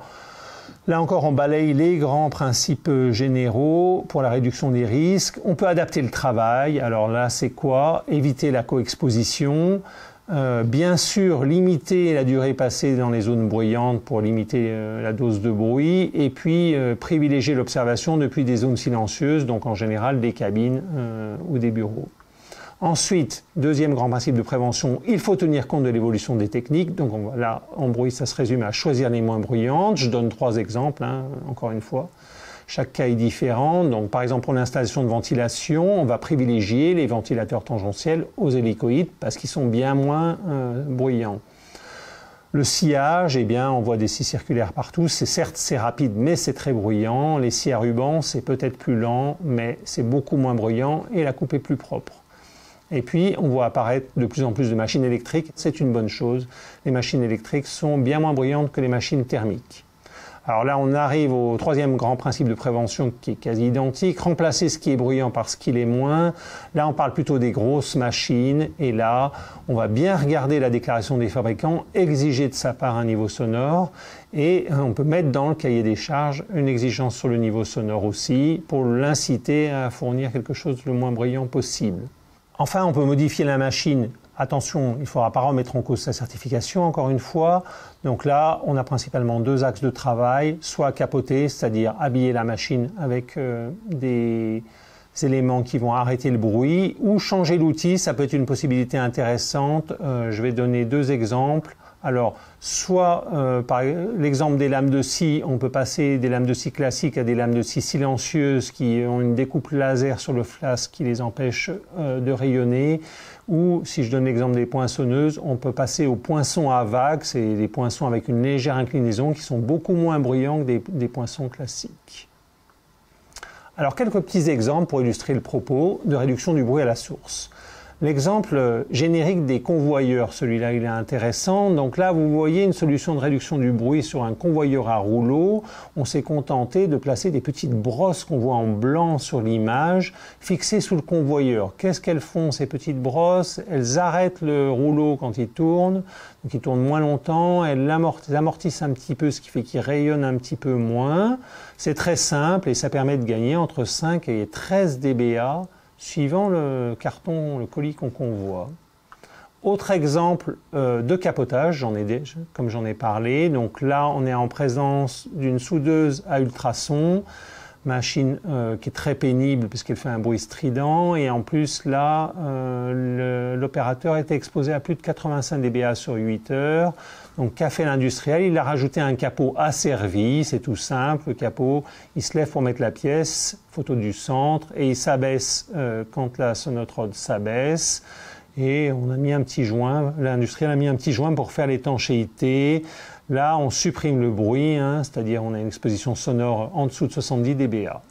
là encore, on balaye les grands principes généraux pour la réduction des risques. On peut adapter le travail. Alors là, c'est quoi? Éviter la coexposition. Bien sûr, limiter la durée passée dans les zones bruyantes pour limiter la dose de bruit. Et puis, privilégier l'observation depuis des zones silencieuses, donc en général des cabines ou des bureaux. Ensuite, deuxième grand principe de prévention, il faut tenir compte de l'évolution des techniques. Donc là, en bruit, ça se résume à choisir les moins bruyantes. Je donne 3 exemples, encore une fois. Chaque cas est différent. Donc, par exemple, pour l'installation de ventilation, on va privilégier les ventilateurs tangentiels aux hélicoïdes parce qu'ils sont bien moins bruyants. Le sciage, eh bien, on voit des scies circulaires partout. Certes, c'est rapide, mais c'est très bruyant. Les scies à ruban, c'est peut-être plus lent, mais c'est beaucoup moins bruyant et la coupe est plus propre. Et puis, on voit apparaître de plus en plus de machines électriques. C'est une bonne chose. Les machines électriques sont bien moins bruyantes que les machines thermiques. Alors là, on arrive au troisième grand principe de prévention qui est quasi identique. Remplacer ce qui est bruyant par ce qui l'est moins. Là, on parle plutôt des grosses machines. Et là, on va bien regarder la déclaration des fabricants, exiger de sa part un niveau sonore. Et on peut mettre dans le cahier des charges une exigence sur le niveau sonore aussi pour l'inciter à fournir quelque chose le moins bruyant possible. Enfin, on peut modifier la machine. Attention, il ne faudra pas remettre en cause sa certification, encore une fois. Donc là, on a principalement 2 axes de travail. Soit capoter, c'est-à-dire habiller la machine avec des éléments qui vont arrêter le bruit, ou changer l'outil, ça peut être une possibilité intéressante. Je vais donner 2 exemples. Alors, soit par l'exemple des lames de scie, on peut passer des lames de scie classiques à des lames de scie silencieuses qui ont une découpe laser sur le flasque qui les empêche de rayonner. Ou, si je donne l'exemple des poinçonneuses, on peut passer aux poinçons à vagues, c'est des poinçons avec une légère inclinaison qui sont beaucoup moins bruyants que des poinçons classiques. Alors, quelques petits exemples pour illustrer le propos de réduction du bruit à la source. L'exemple générique des convoyeurs, celui-là il est intéressant. Donc là vous voyez une solution de réduction du bruit sur un convoyeur à rouleau. On s'est contenté de placer des petites brosses qu'on voit en blanc sur l'image, fixées sous le convoyeur. Qu'est-ce qu'elles font ces petites brosses? Elles arrêtent le rouleau quand il tourne, donc il tourne moins longtemps, elles amortissent un petit peu, ce qui fait qu'il rayonne un petit peu moins. C'est très simple et ça permet de gagner entre 5 et 13 dBA suivant le carton, le colis qu'on convoie. Autre exemple de capotage, comme j'en ai parlé. Donc là, on est en présence d'une soudeuse à ultrasons, machine qui est très pénible puisqu'elle fait un bruit strident. Et en plus, là, l'opérateur était exposé à plus de 85 dBA sur 8 heures. Donc, qu'a fait l'industriel? Il a rajouté un capot asservi, c'est tout simple. Le capot, il se lève pour mettre la pièce, photo du centre, et il s'abaisse quand la sonotrode s'abaisse. Et on a mis un petit joint, l'industriel a mis un petit joint pour faire l'étanchéité. Là, on supprime le bruit, c'est-à-dire on a une exposition sonore en dessous de 70 dBA.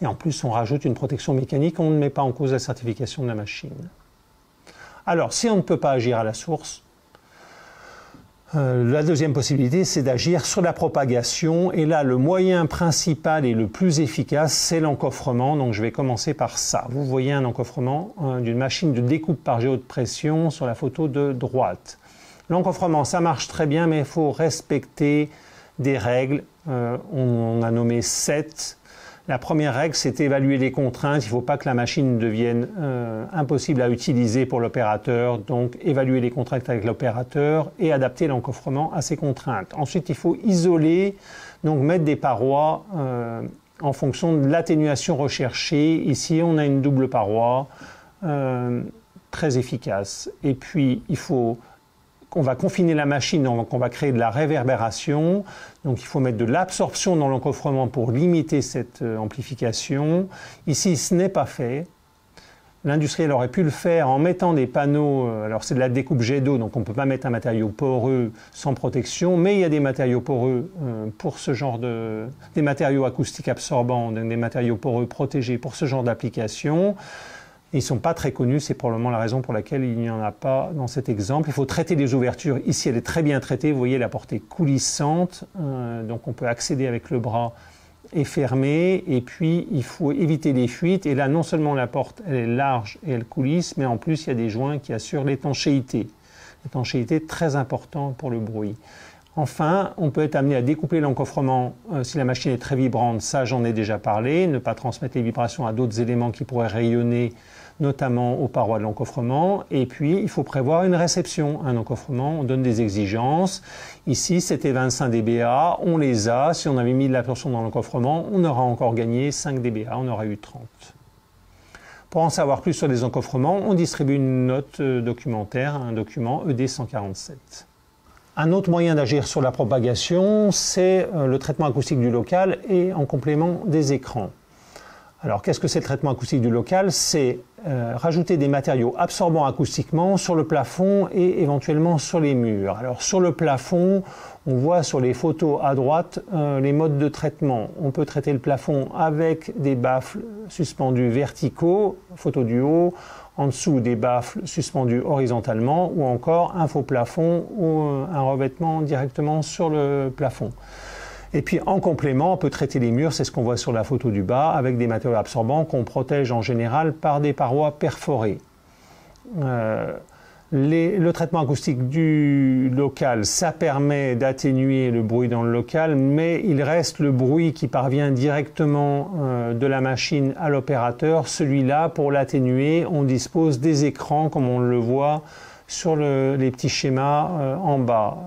Et en plus, on rajoute une protection mécanique, on ne met pas en cause la certification de la machine. Alors, si on ne peut pas agir à la source, la deuxième possibilité, c'est d'agir sur la propagation. Et là, le moyen principal et le plus efficace, c'est l'encoffrement. Donc, je vais commencer par ça. Vous voyez un encoffrement d'une machine de découpe par jet haute pression sur la photo de droite. L'encoffrement, ça marche très bien, mais il faut respecter des règles. On a nommé 7. La première règle, c'est évaluer les contraintes. Il ne faut pas que la machine devienne impossible à utiliser pour l'opérateur. Donc, évaluer les contraintes avec l'opérateur et adapter l'encoffrement à ces contraintes. Ensuite, il faut isoler, donc mettre des parois en fonction de l'atténuation recherchée. Ici, on a une double paroi très efficace. Et puis, on va confiner la machine, donc on va créer de la réverbération. Donc il faut mettre de l'absorption dans l'encoffrement pour limiter cette amplification. Ici, ce n'est pas fait. L'industriel aurait pu le faire en mettant des panneaux, alors c'est de la découpe jet d'eau, donc on ne peut pas mettre un matériau poreux sans protection, mais il y a des matériaux poreux pour ce genre des matériaux acoustiques absorbants, donc des matériaux poreux protégés pour ce genre d'application. Ils ne sont pas très connus, c'est probablement la raison pour laquelle il n'y en a pas dans cet exemple. Il faut traiter les ouvertures. Ici, elle est très bien traitée. Vous voyez la porte est coulissante, donc on peut accéder avec le bras et fermer. Et puis, il faut éviter les fuites. Et là, non seulement la porte elle est large et elle coulisse, mais en plus, il y a des joints qui assurent l'étanchéité. L'étanchéité est très importante pour le bruit. Enfin, on peut être amené à découper l'encoffrement si la machine est très vibrante. Ça, j'en ai déjà parlé. Ne pas transmettre les vibrations à d'autres éléments qui pourraient rayonner, notamment aux parois de l'encoffrement. Et puis, il faut prévoir une réception. Un encoffrement, on donne des exigences. Ici, c'était 25 dBA. On les a. Si on avait mis de l'absorption dans l'encoffrement, on aura encore gagné 5 dBA. On aura eu 30. Pour en savoir plus sur les encoffrements, on distribue une note documentaire, un document ED 147. Un autre moyen d'agir sur la propagation, c'est le traitement acoustique du local et en complément des écrans. Alors, qu'est-ce que c'est le traitement acoustique du local? C'est rajouter des matériaux absorbants acoustiquement sur le plafond et éventuellement sur les murs. Alors, sur le plafond, on voit sur les photos à droite les modes de traitement. On peut traiter le plafond avec des baffles suspendus verticaux, photo du haut, en dessous des baffles suspendus horizontalement ou encore un faux plafond ou un revêtement directement sur le plafond. Et puis en complément, on peut traiter les murs, c'est ce qu'on voit sur la photo du bas, avec des matériaux absorbants qu'on protège en général par des parois perforées. Le traitement acoustique du local, ça permet d'atténuer le bruit dans le local, mais il reste le bruit qui parvient directement de la machine à l'opérateur. Celui-là, pour l'atténuer, on dispose des écrans, comme on le voit sur les petits schémas en bas.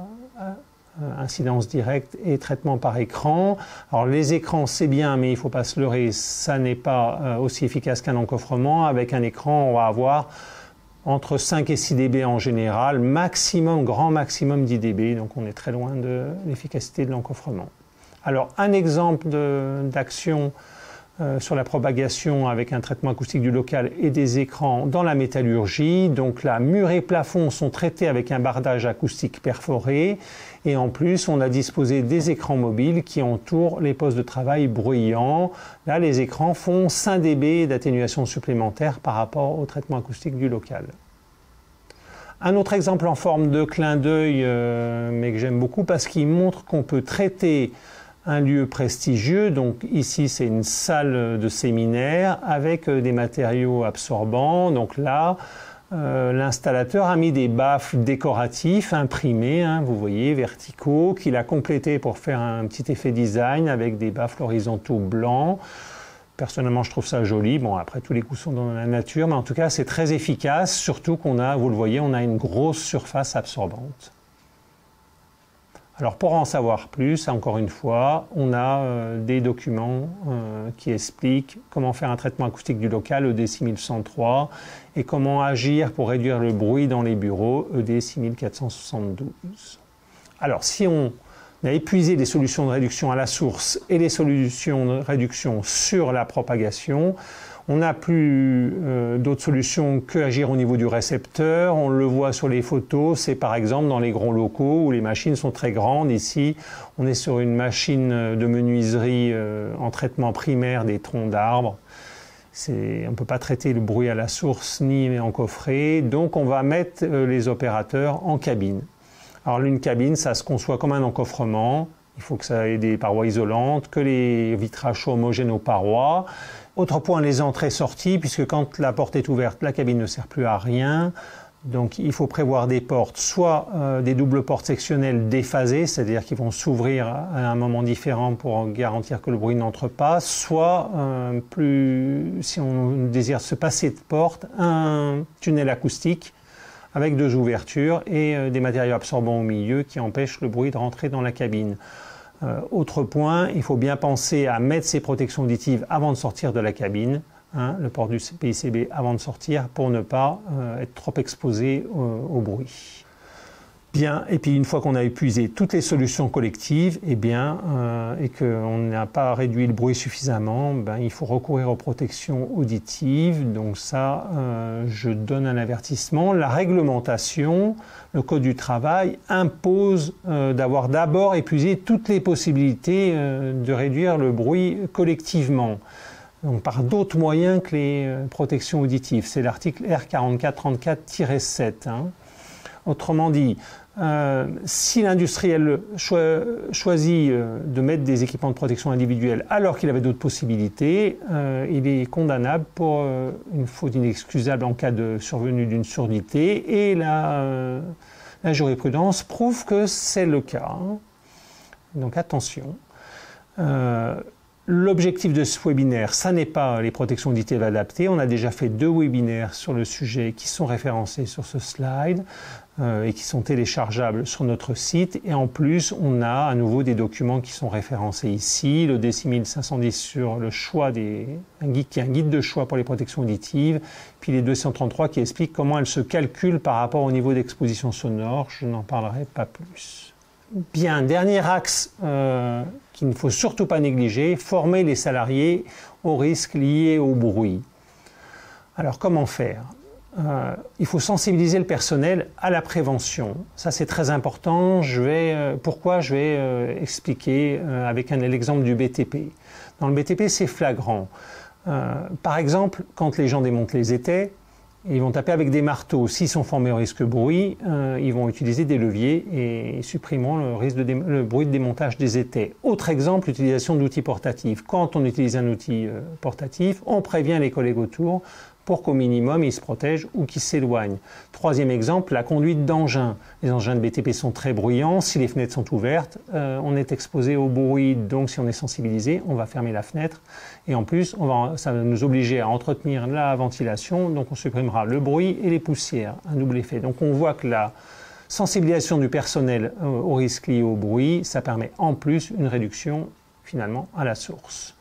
Incidence directe et traitement par écran. Alors les écrans c'est bien, mais il ne faut pas se leurrer, ça n'est pas aussi efficace qu'un encoffrement. Avec un écran, on va avoir entre 5 et 6 dB en général, maximum, grand maximum 10 dB, donc on est très loin de l'efficacité de l'encoffrement. Alors un exemple d'action sur la propagation avec un traitement acoustique du local et des écrans dans la métallurgie. Donc là, murs et plafonds sont traités avec un bardage acoustique perforé et en plus on a disposé des écrans mobiles qui entourent les postes de travail bruyants. Là, les écrans font 5 dB d'atténuation supplémentaire par rapport au traitement acoustique du local. Un autre exemple en forme de clin d'œil, mais que j'aime beaucoup parce qu'il montre qu'on peut traiter un lieu prestigieux. Donc ici c'est une salle de séminaire avec des matériaux absorbants. Donc là l'installateur a mis des baffles décoratifs imprimés, vous voyez, verticaux, qu'il a complétés pour faire un petit effet design avec des baffles horizontaux blancs. Personnellement, je trouve ça joli. Bon, après, tous les goûts sont dans la nature, mais en tout cas, c'est très efficace, surtout qu'on a, vous le voyez, on a une grosse surface absorbante. Alors, pour en savoir plus, encore une fois, on a des documents qui expliquent comment faire un traitement acoustique du local, ED 6103, et comment agir pour réduire le bruit dans les bureaux, ED 6472. Alors, si on a épuisé les solutions de réduction à la source et les solutions de réduction sur la propagation, on n'a plus d'autres solutions que agir au niveau du récepteur. On le voit sur les photos, c'est par exemple dans les grands locaux où les machines sont très grandes. Ici, on est sur une machine de menuiserie en traitement primaire des troncs d'arbres. On ne peut pas traiter le bruit à la source ni en coffret, donc on va mettre les opérateurs en cabine. Alors une cabine, ça se conçoit comme un encofrement. Il faut que ça ait des parois isolantes, que les vitrages soient homogènes aux parois. Autre point, les entrées-sorties, puisque quand la porte est ouverte, la cabine ne sert plus à rien. Donc il faut prévoir des portes, soit des doubles portes sectionnelles déphasées, c'est-à-dire qui vont s'ouvrir à un moment différent pour garantir que le bruit n'entre pas, soit, si on désire se passer de porte, un tunnel acoustique avec 2 ouvertures et des matériaux absorbants au milieu qui empêchent le bruit de rentrer dans la cabine. Autre point, il faut bien penser à mettre ses protections auditives avant de sortir de la cabine, le port du PICB avant de sortir pour ne pas être trop exposé au bruit. Bien, et puis une fois qu'on a épuisé toutes les solutions collectives, et qu'on n'a pas réduit le bruit suffisamment, il faut recourir aux protections auditives. Donc ça, je donne un avertissement. La réglementation, le Code du travail, impose d'avoir d'abord épuisé toutes les possibilités de réduire le bruit collectivement. Donc par d'autres moyens que les protections auditives. C'est l'article R4434-7. Autrement dit, si l'industriel choisit de mettre des équipements de protection individuelle alors qu'il avait d'autres possibilités, il est condamnable pour une faute inexcusable en cas de survenue d'une surdité et la jurisprudence prouve que c'est le cas. Donc attention. L'objectif de ce webinaire, ça n'est pas les protections auditives adaptées. On a déjà fait 2 webinaires sur le sujet qui sont référencés sur ce slide et qui sont téléchargeables sur notre site. Et en plus, on a à nouveau des documents qui sont référencés ici. Le D6510 sur le choix un guide de choix pour les protections auditives. Puis les 233 qui expliquent comment elles se calculent par rapport au niveau d'exposition sonore. Je n'en parlerai pas plus. Bien, dernier axe qu'il ne faut surtout pas négliger, former les salariés aux risques liés au bruit. Alors comment faire ? Il faut sensibiliser le personnel à la prévention. Ça c'est très important. Pourquoi je vais expliquer avec l'exemple du BTP. Dans le BTP c'est flagrant. Par exemple, quand les gens démontent les étais, ils vont taper avec des marteaux. S'ils sont formés au risque bruit, ils vont utiliser des leviers et supprimeront le bruit de démontage des étais. Autre exemple, l'utilisation d'outils portatifs. Quand on utilise un outil portatif, on prévient les collègues autour pour qu'au minimum ils se protègent ou qu'ils s'éloignent. Troisième exemple, la conduite d'engins. Les engins de BTP sont très bruyants. Si les fenêtres sont ouvertes, on est exposé au bruit. Donc si on est sensibilisé, on va fermer la fenêtre. Et en plus, ça va nous obliger à entretenir la ventilation. Donc on supprimera le bruit et les poussières. Un double effet. Donc on voit que la sensibilisation du personnel au risque lié au bruit, ça permet en plus une réduction finalement à la source.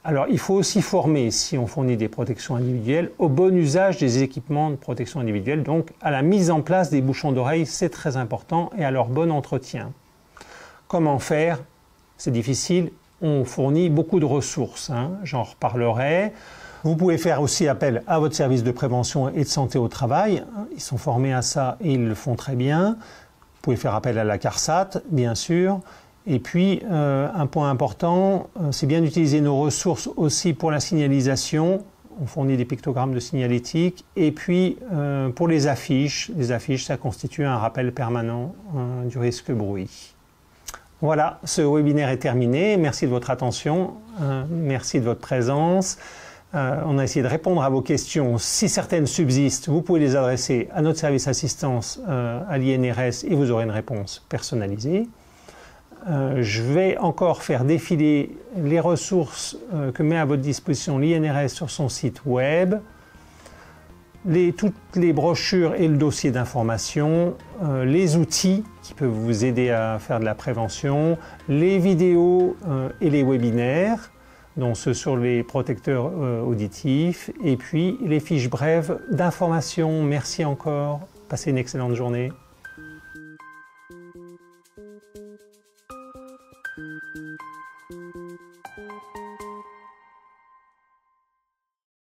Alors, il faut aussi former, si on fournit des protections individuelles, au bon usage des équipements de protection individuelle, donc à la mise en place des bouchons d'oreille, c'est très important, et à leur bon entretien. Comment faire? C'est difficile, on fournit beaucoup de ressources, j'en reparlerai. Vous pouvez faire aussi appel à votre service de prévention et de santé au travail. Ils sont formés à ça et ils le font très bien. Vous pouvez faire appel à la CARSAT, bien sûr. Et puis, un point important, c'est bien d'utiliser nos ressources aussi pour la signalisation. On fournit des pictogrammes de signalétique. Et puis, pour les affiches, ça constitue un rappel permanent du risque bruit. Voilà, ce webinaire est terminé. Merci de votre attention. Merci de votre présence. On a essayé de répondre à vos questions. Si certaines subsistent, vous pouvez les adresser à notre service assistance à l'INRS et vous aurez une réponse personnalisée. Je vais encore faire défiler les ressources que met à votre disposition l'INRS sur son site web, toutes les brochures et le dossier d'information, les outils qui peuvent vous aider à faire de la prévention, les vidéos et les webinaires, dont ceux sur les protecteurs auditifs, et puis les fiches brèves d'information. Merci encore, passez une excellente journée.